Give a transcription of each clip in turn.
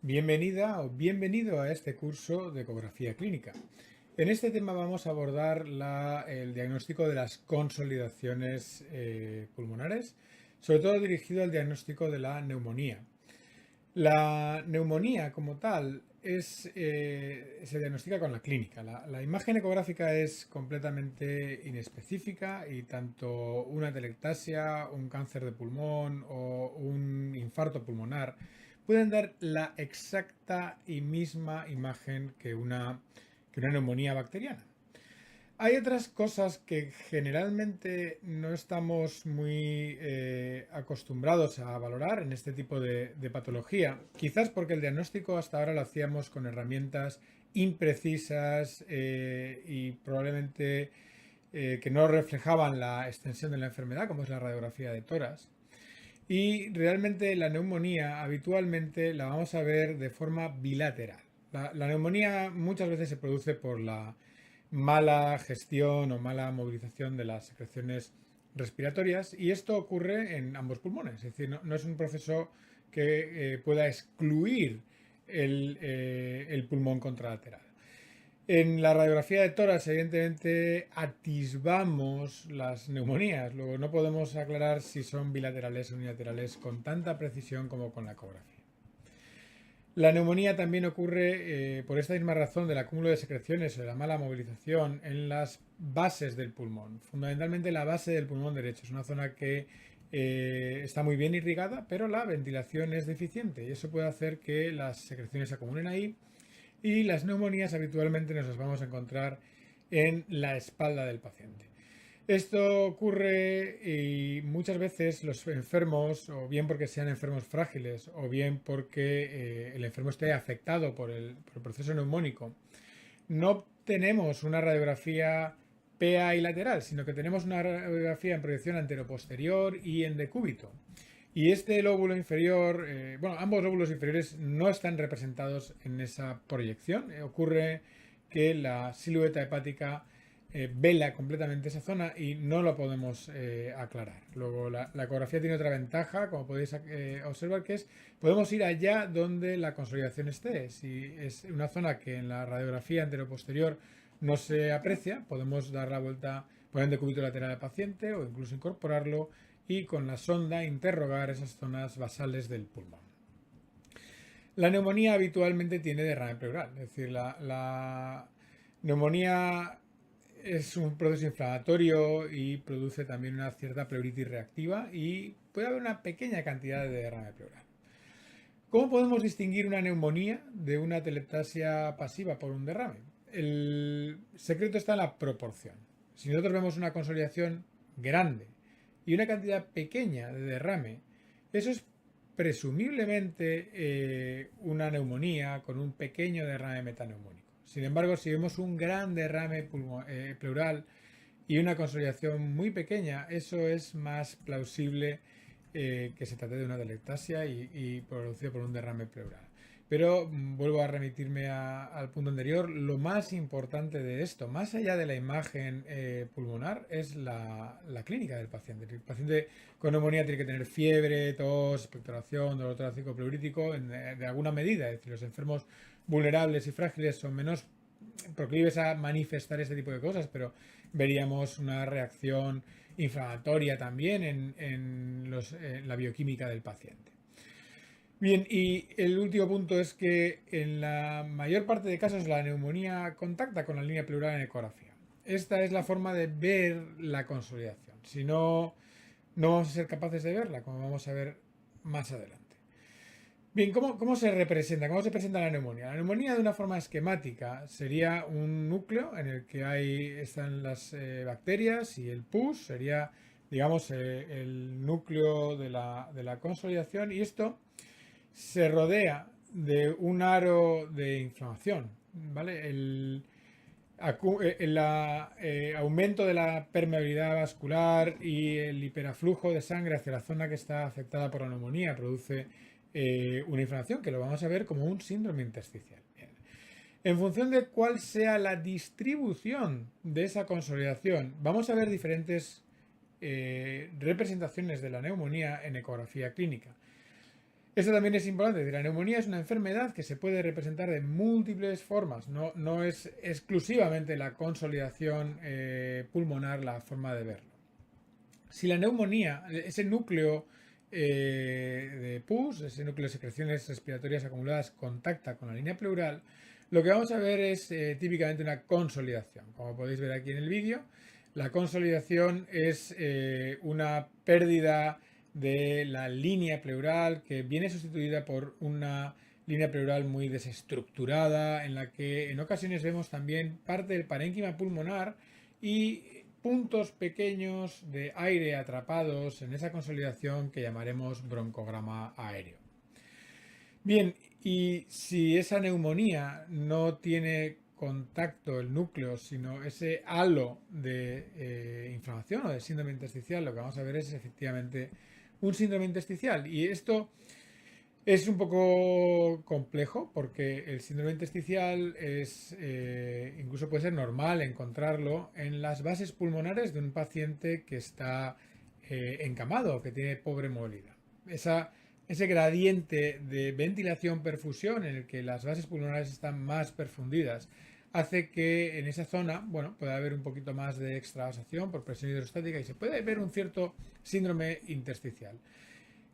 Bienvenida o bienvenido a este curso de ecografía clínica. En este tema vamos a abordar el diagnóstico de las consolidaciones pulmonares, sobre todo dirigido al diagnóstico de la neumonía. La neumonía como tal se diagnostica con la clínica. La imagen ecográfica es completamente inespecífica y tanto una telectasia, un cáncer de pulmón o un infarto pulmonar pueden dar la exacta y misma imagen que una neumonía bacteriana. Hay otras cosas que generalmente no estamos muy acostumbrados a valorar en este tipo de patología, quizás porque el diagnóstico hasta ahora lo hacíamos con herramientas imprecisas y probablemente que no reflejaban la extensión de la enfermedad, como es la radiografía de tórax. Y realmente la neumonía habitualmente la vamos a ver de forma bilateral. La neumonía muchas veces se produce por la mala gestión o mala movilización de las secreciones respiratorias y esto ocurre en ambos pulmones, es decir, no es un proceso que pueda excluir el pulmón contralateral. En la radiografía de tórax, evidentemente, atisbamos las neumonías. Luego, no podemos aclarar si son bilaterales o unilaterales con tanta precisión como con la ecografía. La neumonía también ocurre por esta misma razón del acúmulo de secreciones o de la mala movilización en las bases del pulmón. Fundamentalmente la base del pulmón derecho. Es una zona que está muy bien irrigada, pero la ventilación es deficiente y eso puede hacer que las secreciones se acumulen ahí y las neumonías habitualmente nos las vamos a encontrar en la espalda del paciente. Esto ocurre y muchas veces los enfermos, o bien porque sean enfermos frágiles, o bien porque el enfermo esté afectado por el proceso neumónico, no tenemos una radiografía PA y lateral, sino que tenemos una radiografía en proyección anteroposterior y en decúbito. Y este lóbulo inferior, ambos lóbulos inferiores no están representados en esa proyección. Ocurre que la silueta hepática vela completamente esa zona y no lo podemos aclarar. Luego la ecografía tiene otra ventaja, como podéis observar, que es podemos ir allá donde la consolidación esté. Si es una zona que en la radiografía anteroposterior no se aprecia, podemos dar la vuelta, poner en decúbito lateral al paciente o incluso incorporarlo y con la sonda interrogar esas zonas basales del pulmón. La neumonía habitualmente tiene derrame pleural, es decir, la neumonía es un proceso inflamatorio y produce también una cierta pleuritis reactiva y puede haber una pequeña cantidad de derrame pleural. ¿Cómo podemos distinguir una neumonía de una atelectasia pasiva por un derrame? El secreto está en la proporción. Si nosotros vemos una consolidación grande y una cantidad pequeña de derrame, eso es presumiblemente una neumonía con un pequeño derrame metaneumónico. Sin embargo, si vemos un gran derrame pleural y una consolidación muy pequeña, eso es más plausible que se trate de una atelectasia y producido por un derrame pleural. Pero vuelvo a remitirme al punto anterior, lo más importante de esto, más allá de la imagen pulmonar, es la clínica del paciente. El paciente con neumonía tiene que tener fiebre, tos, expectoración, dolor torácico pleurítico de alguna medida. Es decir, los enfermos vulnerables y frágiles son menos proclives a manifestar este tipo de cosas, pero veríamos una reacción inflamatoria también en la bioquímica del paciente. Bien, y el último punto es que en la mayor parte de casos la neumonía contacta con la línea pleural en ecografía. Esta es la forma de ver la consolidación. Si no, no vamos a ser capaces de verla, como vamos a ver más adelante. Bien, ¿cómo se representa? ¿Cómo se presenta la neumonía? La neumonía de una forma esquemática sería un núcleo en el que están las bacterias y el pus sería, digamos, el núcleo de la consolidación y esto se rodea de un aro de inflamación, ¿vale? El aumento de la permeabilidad vascular y el hiperaflujo de sangre hacia la zona que está afectada por la neumonía produce una inflamación que lo vamos a ver como un síndrome intersticial. Bien. En función de cuál sea la distribución de esa consolidación, vamos a ver diferentes representaciones de la neumonía en ecografía clínica. Esto también es importante. La neumonía es una enfermedad que se puede representar de múltiples formas. No es exclusivamente la consolidación pulmonar la forma de verlo. Si la neumonía, ese núcleo de pus, ese núcleo de secreciones respiratorias acumuladas, contacta con la línea pleural, lo que vamos a ver es típicamente una consolidación. Como podéis ver aquí en el vídeo, la consolidación es una pérdida de la línea pleural que viene sustituida por una línea pleural muy desestructurada, en la que en ocasiones vemos también parte del parénquima pulmonar y puntos pequeños de aire atrapados en esa consolidación que llamaremos broncograma aéreo. Bien, y si esa neumonía no tiene contacto el núcleo, sino ese halo de inflamación o de síndrome intersticial, lo que vamos a ver es efectivamente un síndrome intersticial. Y esto es un poco complejo porque el síndrome intersticial es, incluso puede ser normal encontrarlo en las bases pulmonares de un paciente que está encamado, que tiene pobre movilidad. Ese gradiente de ventilación-perfusión en el que las bases pulmonares están más perfundidas hace que en esa zona, bueno, pueda haber un poquito más de extravasación por presión hidrostática y se puede ver un cierto síndrome intersticial.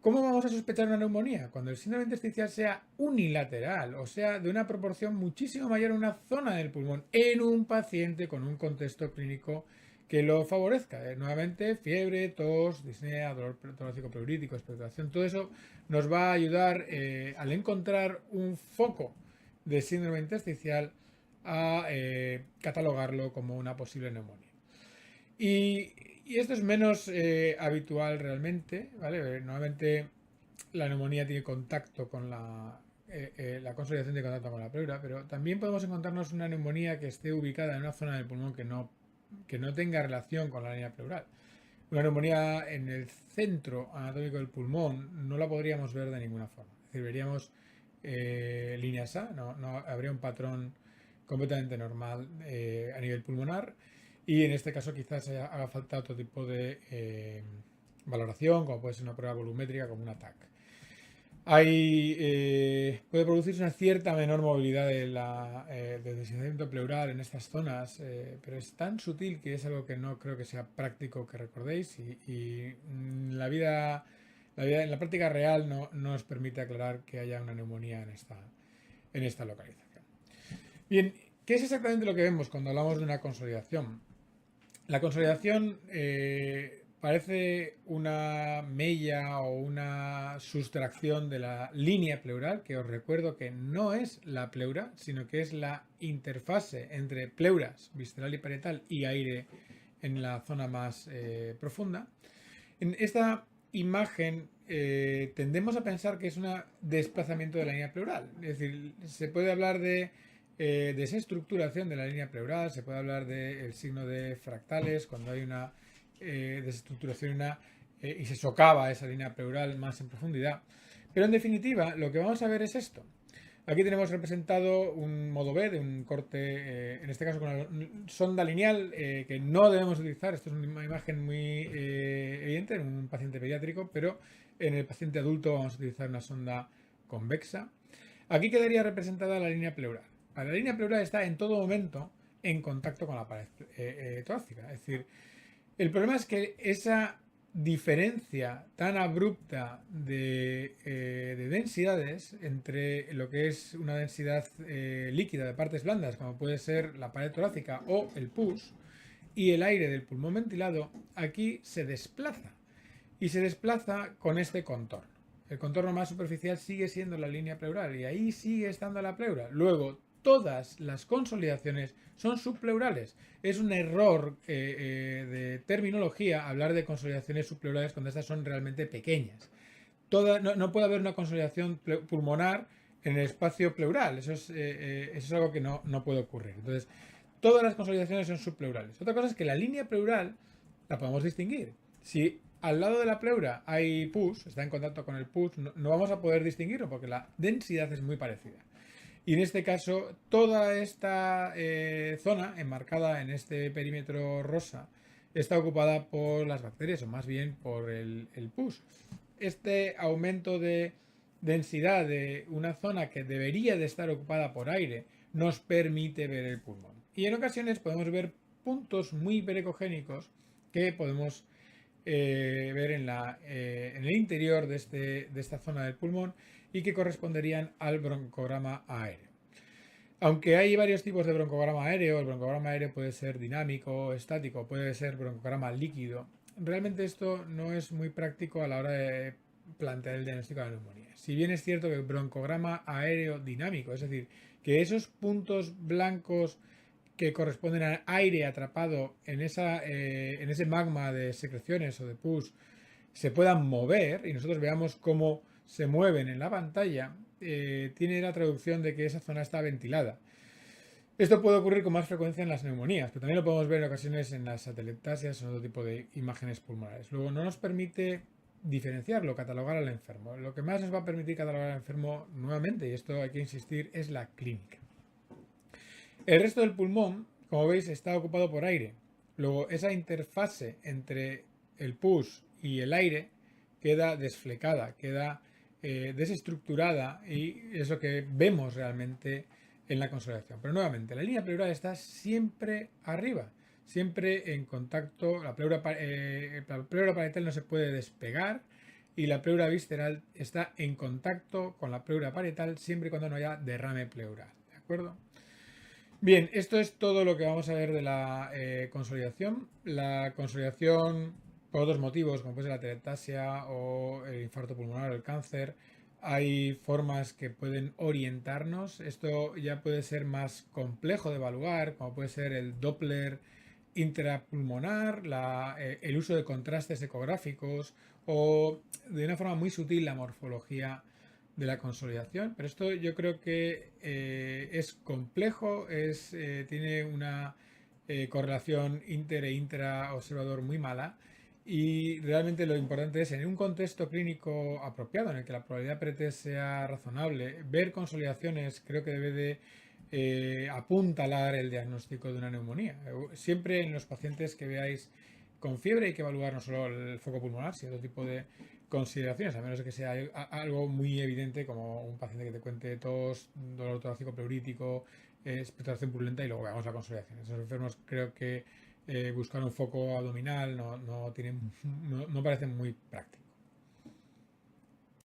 ¿Cómo vamos a sospechar una neumonía? Cuando el síndrome intersticial sea unilateral, o sea, de una proporción muchísimo mayor en una zona del pulmón, en un paciente con un contexto clínico que lo favorezca. Nuevamente, fiebre, tos, disnea, dolor torácico pleurítico, expectoración, todo eso nos va a ayudar al encontrar un foco de síndrome intersticial a catalogarlo como una posible neumonía. Y esto es menos habitual realmente, ¿vale? Normalmente la neumonía tiene contacto con la consolidación de contacto con la pleura, pero también podemos encontrarnos una neumonía que esté ubicada en una zona del pulmón que no tenga relación con la línea pleural. Una neumonía en el centro anatómico del pulmón no la podríamos ver de ninguna forma. Es decir, veríamos líneas A, no habría un patrón completamente normal a nivel pulmonar. Y en este caso quizás haga falta otro tipo de valoración, como puede ser una prueba volumétrica, como un TAC. Puede producirse una cierta menor movilidad del deslizamiento pleural en estas zonas, pero es tan sutil que es algo que no creo que sea práctico que recordéis y en la práctica real no nos permite aclarar que haya una neumonía en esta localización. Bien, ¿qué es exactamente lo que vemos cuando hablamos de una consolidación? La consolidación parece una mella o una sustracción de la línea pleural, que os recuerdo que no es la pleura, sino que es la interfase entre pleuras, visceral y parietal, y aire en la zona más profunda. En esta imagen tendemos a pensar que es un desplazamiento de la línea pleural. Es decir, se puede hablar de desestructuración de la línea pleural, se puede hablar del signo de fractales, cuando hay una desestructuración y se socava esa línea pleural más en profundidad. Pero en definitiva, lo que vamos a ver es esto. Aquí tenemos representado un modo B de un corte, en este caso con una sonda lineal, que no debemos utilizar. Esto es una imagen muy evidente en un paciente pediátrico, pero en el paciente adulto vamos a utilizar una sonda convexa. Aquí quedaría representada la línea pleural. La línea pleural está en todo momento en contacto con la pared torácica. Es decir, el problema es que esa diferencia tan abrupta de densidades entre lo que es una densidad líquida de partes blandas, como puede ser la pared torácica o el pus, y el aire del pulmón ventilado, aquí se desplaza. Y se desplaza con este contorno. El contorno más superficial sigue siendo la línea pleural y ahí sigue estando la pleura. Luego, todas las consolidaciones son subpleurales. Es un error de terminología hablar de consolidaciones subpleurales cuando estas son realmente pequeñas. No puede haber una consolidación pulmonar en el espacio pleural. Eso es algo que no puede ocurrir. Entonces, todas las consolidaciones son subpleurales. Otra cosa es que la línea pleural la podemos distinguir. Si al lado de la pleura hay pus, está en contacto con el pus, no vamos a poder distinguirlo porque la densidad es muy parecida. Y en este caso, toda esta zona enmarcada en este perímetro rosa está ocupada por las bacterias, o más bien por el pus. Este aumento de densidad de una zona que debería de estar ocupada por aire nos permite ver el pulmón. Y en ocasiones podemos ver puntos muy hiperecogénicos que podemos ver en el interior de esta zona del pulmón y que corresponderían al broncograma aéreo. Aunque hay varios tipos de broncograma aéreo, el broncograma aéreo puede ser dinámico, estático, puede ser broncograma líquido. Realmente esto no es muy práctico a la hora de plantear el diagnóstico de la neumonía. Si bien es cierto que el broncograma aéreo dinámico, es decir, que esos puntos blancos que corresponden al aire atrapado en ese magma de secreciones o de pus se puedan mover y nosotros veamos cómo se mueven en la pantalla, tiene la traducción de que esa zona está ventilada. Esto puede ocurrir con más frecuencia en las neumonías, pero también lo podemos ver en ocasiones en las atelectasias o en otro tipo de imágenes pulmonares. Luego, no nos permite diferenciarlo, catalogar al enfermo. Lo que más nos va a permitir catalogar al enfermo nuevamente, y esto hay que insistir, es la clínica. El resto del pulmón, como veis, está ocupado por aire. Luego, esa interfase entre el pus y el aire queda desflecada, queda desestructurada y es lo que vemos realmente en la consolidación. Pero nuevamente, la línea pleural está siempre arriba, siempre en contacto. La pleura parietal no se puede despegar y la pleura visceral está en contacto con la pleura parietal siempre y cuando no haya derrame pleural. ¿De acuerdo? Bien, esto es todo lo que vamos a ver de la consolidación. La consolidación, por otros motivos, como puede ser la atelectasia o el infarto pulmonar o el cáncer, hay formas que pueden orientarnos. Esto ya puede ser más complejo de evaluar, como puede ser el Doppler intrapulmonar, el uso de contrastes ecográficos o de una forma muy sutil la morfología de la consolidación, pero esto yo creo que es complejo, tiene una correlación inter e intra observador muy mala y realmente lo importante es en un contexto clínico apropiado en el que la probabilidad pretest sea razonable, ver consolidaciones creo que debe de apuntalar el diagnóstico de una neumonía. Siempre en los pacientes que veáis con fiebre hay que evaluar no solo el foco pulmonar, sino otro tipo de consideraciones, a menos de que sea algo muy evidente como un paciente que te cuente tos, dolor torácico pleurítico, expectoración purulenta y luego veamos la consolidación. Esos enfermos creo que buscar un foco abdominal no parece muy práctico.